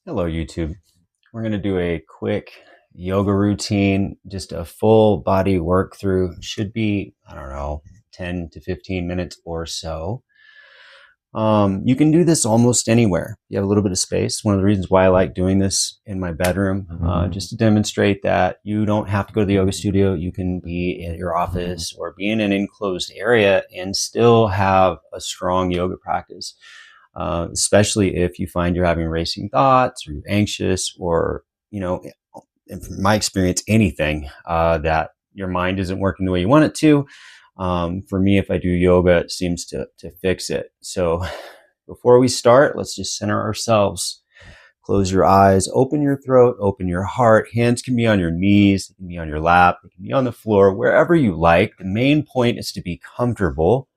Hello, YouTube. We're going to do a quick yoga routine, just a full body work through. Should be, I don't know, 10 to 15 minutes or so. You can do this almost anywhere. You have a little bit of space. One of the reasons why I like doing this in my bedroom, just to demonstrate that you don't have to go to the yoga studio. You can be at your office or be in an enclosed area and still have a strong yoga practice. Especially if you find you're having racing thoughts or you're anxious or, in my experience, anything that your mind isn't working the way you want it to. For me, if I do yoga, it seems to fix it. So before we start, let's just center ourselves. Close your eyes, open your throat, open your heart. Hands can be on your knees, they can be on your lap, they can be on the floor, wherever you like. The main point is to be comfortable.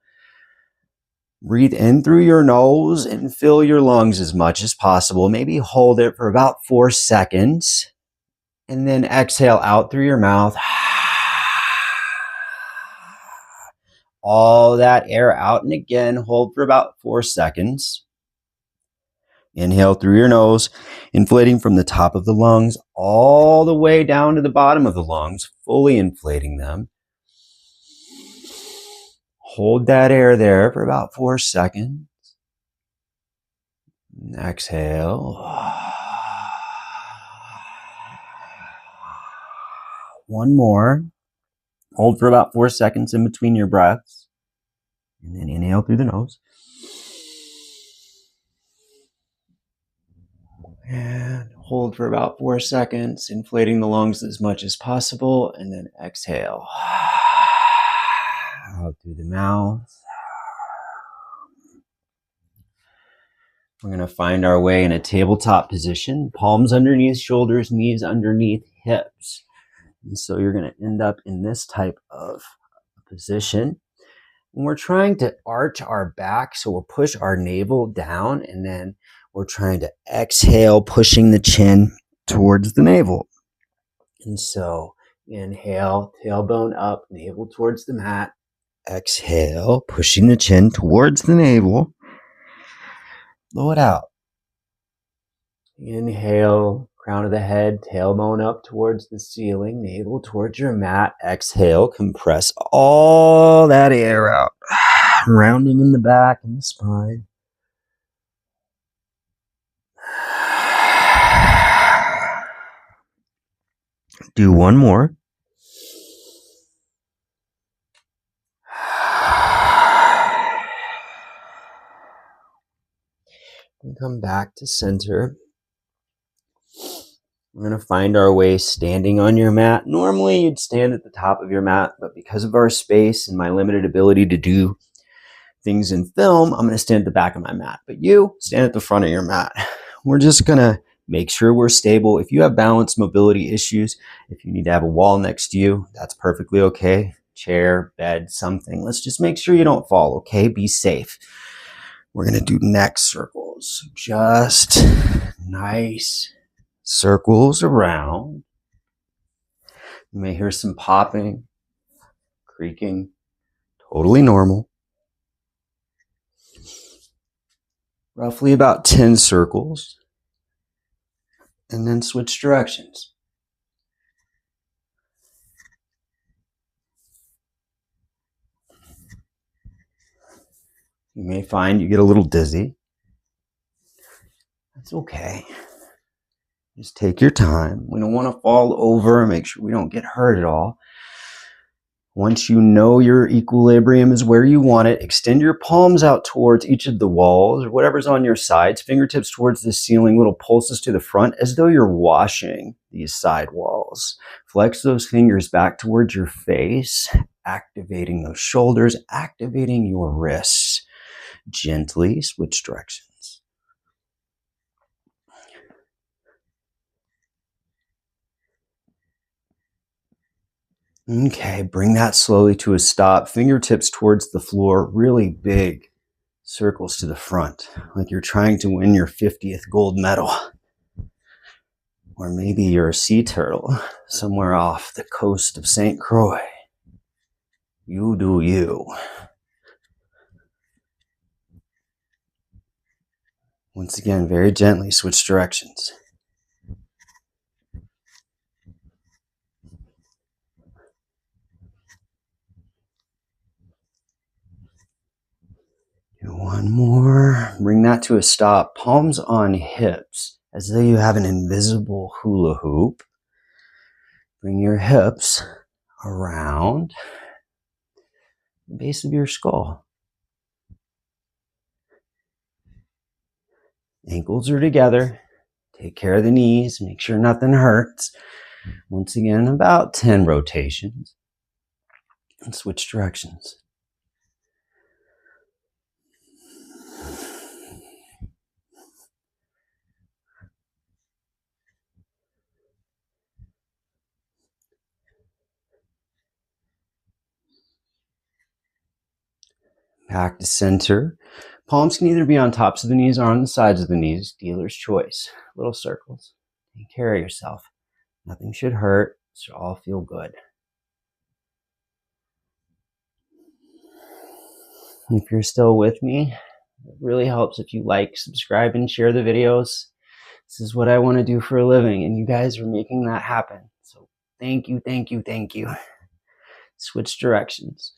Breathe in through your nose and fill your lungs as much as possible. Maybe hold it for about 4 seconds. And then exhale out through your mouth. All that air out, and again, hold for about 4 seconds. Inhale through your nose, inflating from the top of the lungs all the way down to the bottom of the lungs, fully inflating them. Hold that air there for about 4 seconds. Exhale. One more. Hold for about 4 seconds in between your breaths. And then inhale through the nose. And hold for about 4 seconds, inflating the lungs as much as possible. And then exhale. Out through the mouth. We're going to find our way in a tabletop position. Palms underneath shoulders, knees underneath hips. And so you're going to end up in this type of position. And we're trying to arch our back, so we'll push our navel down, and then we're trying to exhale, pushing the chin towards the navel. And so inhale, tailbone up, navel towards the mat. Exhale, pushing the chin towards the navel. Blow it out. Inhale, crown of the head, tailbone up towards the ceiling, navel towards your mat. Exhale, compress all that air out, rounding in the back and the spine. Do one more. And come back to center. We're going to find our way standing on your mat. Normally you'd stand at the top of your mat, but because of our space and my limited ability to do things in film, I'm going to stand at the back of my mat. But you stand at the front of your mat. We're just going to make sure we're stable. If you have balance mobility issues, if you need to have a wall next to you, that's perfectly okay. Chair, bed, something. Let's just make sure you don't fall, okay? Be safe. We're going to do neck circles. Just nice circles around. You may hear some popping, creaking, totally normal. Roughly about 10 circles. And then switch directions. You may find you get a little dizzy. That's okay. Just take your time. We don't want to fall over and make sure we don't get hurt at all. Once you know your equilibrium is where you want it, extend your palms out towards each of the walls or whatever's on your sides, fingertips towards the ceiling, little pulses to the front as though you're washing these side walls. Flex those fingers back towards your face, activating those shoulders, activating your wrists. Gently switch directions. Okay, bring that slowly to a stop. Fingertips towards the floor, really big circles to the front, like you're trying to win your 50th gold medal. Or maybe you're a sea turtle somewhere off the coast of St. Croix. You do you. Once again, very gently switch directions. Do one more. Bring that to a stop. Palms on hips, as though you have an invisible hula hoop. Bring your hips around the base of your skull. Ankles are together. Take care of the knees. Make sure nothing hurts. Once again, about 10 rotations. And switch directions. Back to center. Palms can either be on tops of the knees or on the sides of the knees. Dealer's choice. Little circles. Take care of yourself. Nothing should hurt. It should all feel good. If you're still with me, it really helps if you like, subscribe, and share the videos. This is what I want to do for a living, and you guys are making that happen. So thank you, thank you, thank you. Switch directions.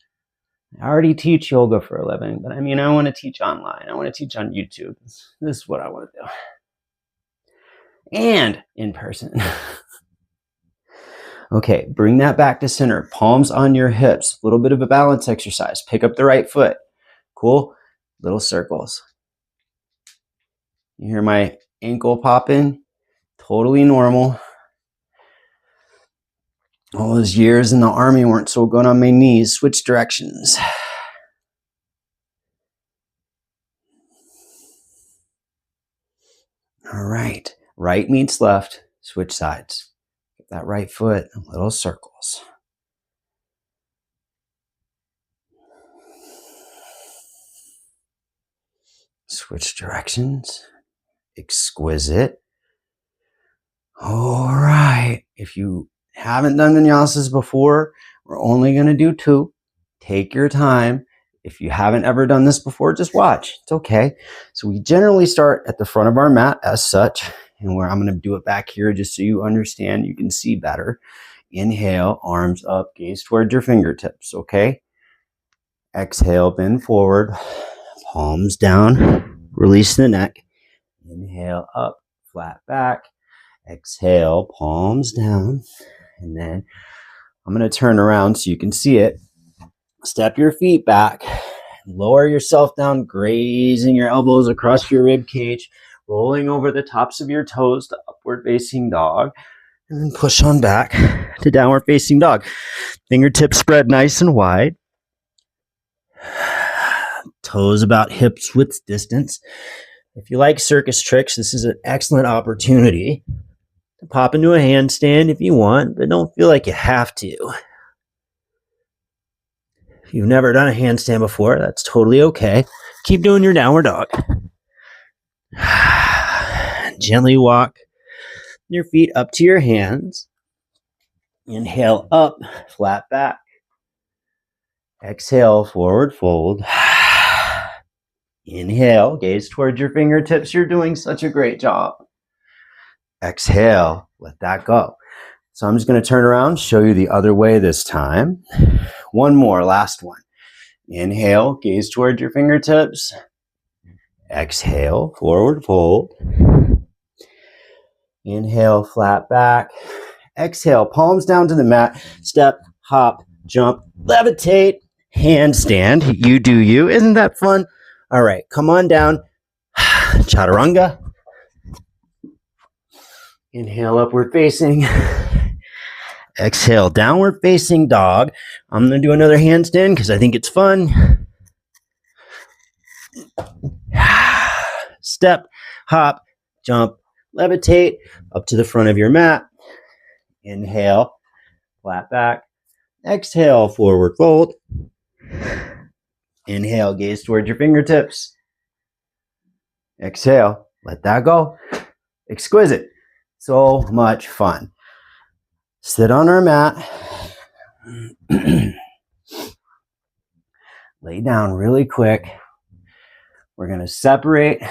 I already teach yoga for a living, but I want to teach online. I want to teach on YouTube. This is what I want to do. And in person. Okay, bring that back to center. Palms on your hips. A little bit of a balance exercise. Pick up the right foot. Cool? Little circles. You hear my ankle popping? Totally normal. All those years in the army weren't so good on my knees. Switch directions. All right. Right meets left. Switch sides. Get that right foot. Little circles. Switch directions. Exquisite. All right. If you haven't done vinyasas before, we're only going to do 2. Take your time. If you haven't ever done this before, just watch. It's okay. So we generally start at the front of our mat as such, and where I'm going to do it back here just so you understand, you can see better. Inhale, arms up, gaze towards your fingertips, okay? Exhale, bend forward, palms down, release the neck. Inhale, up, flat back. Exhale, palms down. And then I'm going to turn around so you can see it. Step your feet back. Lower yourself down, grazing your elbows across your rib cage, rolling over the tops of your toes to upward facing dog. And then push on back to downward facing dog. Fingertips spread nice and wide. Toes about hips width distance. If you like circus tricks, this is an excellent opportunity to pop into a handstand if you want, but don't feel like you have to. If you've never done a handstand before, that's totally okay. Keep doing your downward dog. Gently walk your feet up to your hands. Inhale up, flat back. Exhale, forward fold. Inhale, gaze towards your fingertips. You're doing such a great job. Exhale, let that go. So I'm just going to turn around, show you the other way this time. One more, last one. Inhale, gaze towards your fingertips. Exhale, forward fold. Inhale, flat back. Exhale, palms down to the mat. Step, hop, jump, levitate, handstand. You do you. Isn't that fun? All right, come on down. Chaturanga. Inhale, upward facing. Exhale, downward facing dog. I'm going to do another handstand because I think it's fun. Step, hop, jump, levitate up to the front of your mat. Inhale, flat back. Exhale, forward fold. Inhale, gaze towards your fingertips. Exhale, let that go. Exquisite. So much fun. Sit on our mat. Lay down really quick. We're going to separate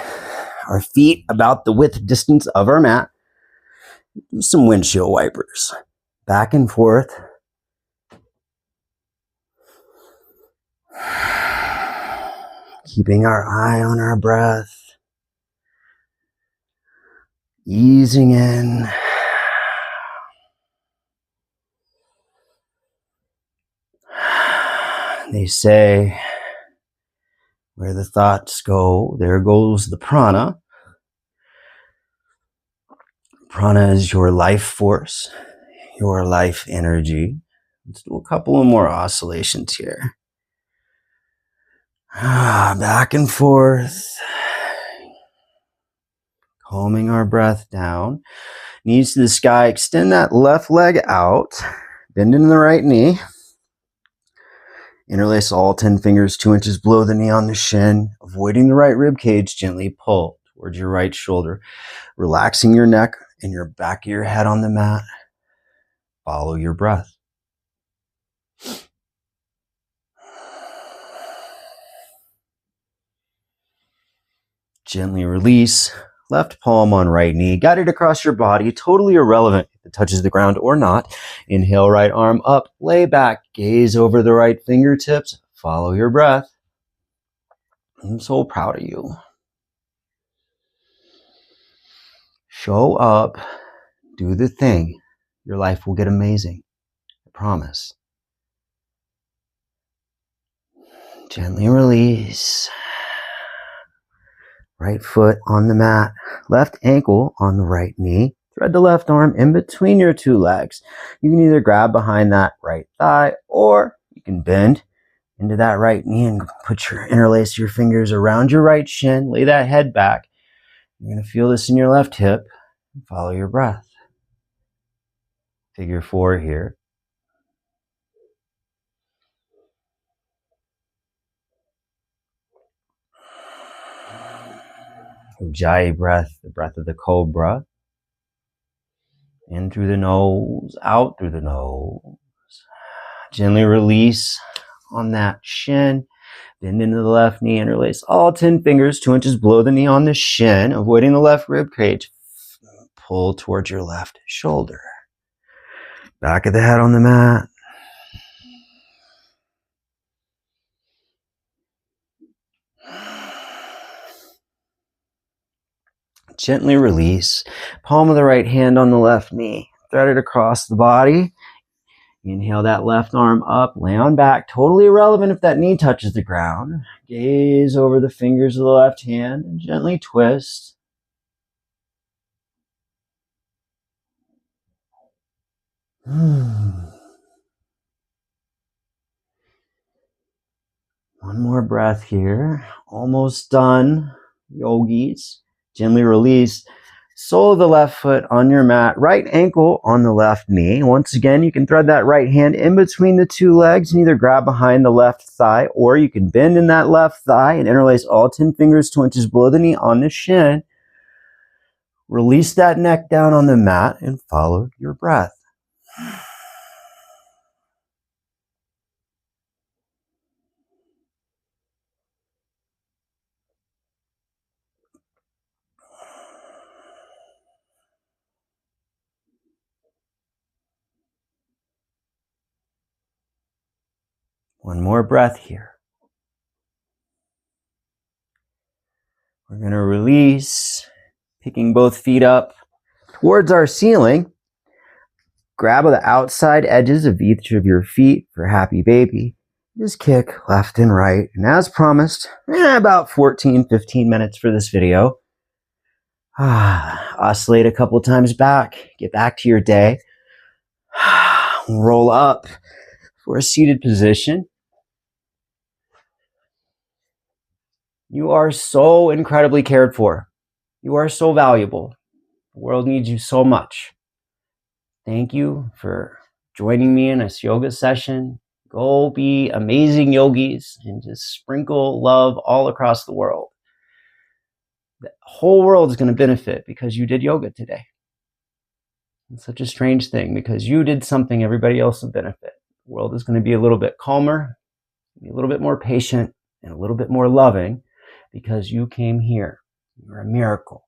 our feet about the width distance of our mat. Do some windshield wipers. Back and forth. Keeping our eye on our breath. Easing in. They say, where the thoughts go, there goes the prana. Prana is your life force, your life energy. Let's do a couple of more oscillations here. Back and forth. Calming our breath down. Knees to the sky. Extend that left leg out. Bend into the right knee. Interlace all 10 fingers 2 inches below the knee on the shin. Avoiding the right rib cage, gently pull towards your right shoulder. Relaxing your neck and your back of your head on the mat. Follow your breath. Gently release. Left palm on right knee. Guide it across your body. Totally irrelevant if it touches the ground or not. Inhale, right arm up. Lay back. Gaze over the right fingertips. Follow your breath. I'm so proud of you. Show up. Do the thing. Your life will get amazing. I promise. Gently release. Right foot on the mat. Left ankle on the right knee. Thread the left arm in between your two legs. You can either grab behind that right thigh or you can bend into that right knee and interlace your fingers around your right shin. Lay that head back. You're going to feel this in your left hip. Follow your breath. Figure 4 here. Ujjayi breath, the breath of the cobra. In through the nose, out through the nose. Gently release on that shin. Bend into the left knee. Interlace all 10 fingers 2 inches below the knee on the shin. Avoiding the left rib cage. Pull towards your left shoulder. Back of the head on the mat. Gently release. Palm of the right hand on the left knee. Thread it across the body. Inhale that left arm up. Lay on back. Totally irrelevant if that knee touches the ground. Gaze over the fingers of the left hand and gently twist. One more breath here. Almost done, yogis. Gently release. Sole of the left foot on your mat. Right ankle on the left knee. Once again, you can thread that right hand in between the two legs and either grab behind the left thigh or you can bend in that left thigh and interlace all 10 fingers 2 inches below the knee on the shin. Release that neck down on the mat and follow your breath. One more breath here. We're going to release, picking both feet up towards our ceiling. Grab the outside edges of each of your feet for happy baby. Just kick left and right. And as promised, about 14-15 minutes for this video. Oscillate a couple times back. Get back to your day. Roll up for a seated position. You are so incredibly cared for. You are so valuable. The world needs you so much. Thank you for joining me in this yoga session. Go be amazing yogis and just sprinkle love all across the world. The whole world is going to benefit because you did yoga today. It's such a strange thing because you did something everybody else will benefit. The world is going to be a little bit calmer, be a little bit more patient, and a little bit more loving because you came here. You're a miracle.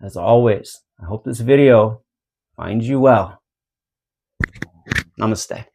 As always, I hope this video finds you well. Namaste.